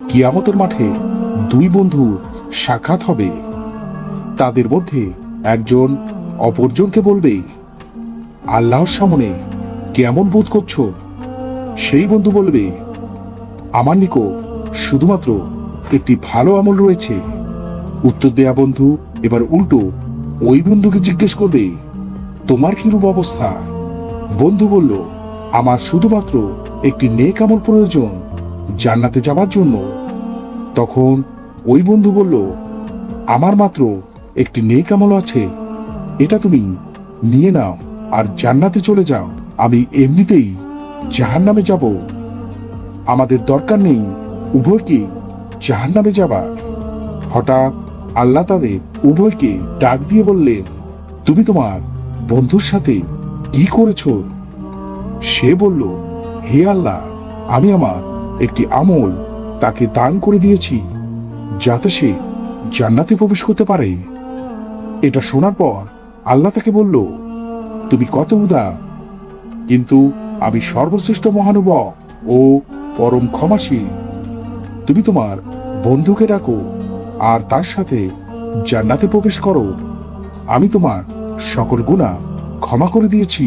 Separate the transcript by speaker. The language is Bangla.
Speaker 1: কিয়ামতের মাঠে দুই বন্ধু সাক্ষাৎ হবে। তাদের মধ্যে একজন অপরজনকে বলবে, আল্লাহর সামনে কেমন বোধ করছো? সেই বন্ধু বলবে, আমার নিকট শুধুমাত্র একটি ভালো আমল রয়েছে। উত্তর দেয়া বন্ধু এবার উল্টো ওই বন্ধুকে জিজ্ঞেস করবে, তোমার কিরূপ অবস্থা? বন্ধু বলল, আমার শুধুমাত্র একটি নেক আমল প্রয়োজন জান্নাতে যাবার জন্য। তখন ওই বন্ধু বলল, আমার মাত্র একটি নেক আমল আছে, এটা তুমি নিয়ে নাও আর জান্নাতে চলে যাও। আমি এমনিতেই জাহান্নামে যাব, আমাদের দরকার নেই উভয়কে জাহান্নামে যাবার। হঠাৎ আল্লাহ তাদের উভয়কে ডাক দিয়ে বললেন, তুমি তোমার বন্ধুর সাথে কি করেছো? সে বলল, হে আল্লাহ, আমি আমার একটি আমল তাকে দান করে দিয়েছি যাতে সে জান্নাতে প্রবেশ করতে পারে। এটা শোনার পর আল্লাহ তাকে বলল, তুমি কত উদার, কিন্তু আমি সর্বশ্রেষ্ঠ মহানুভব ও পরম ক্ষমাশীল। তুমি তোমার বন্ধুকে ডাকো আর তার সাথে জান্নাতে প্রবেশ করো, আমি তোমার সকল গুনাহ ক্ষমা করে দিয়েছি।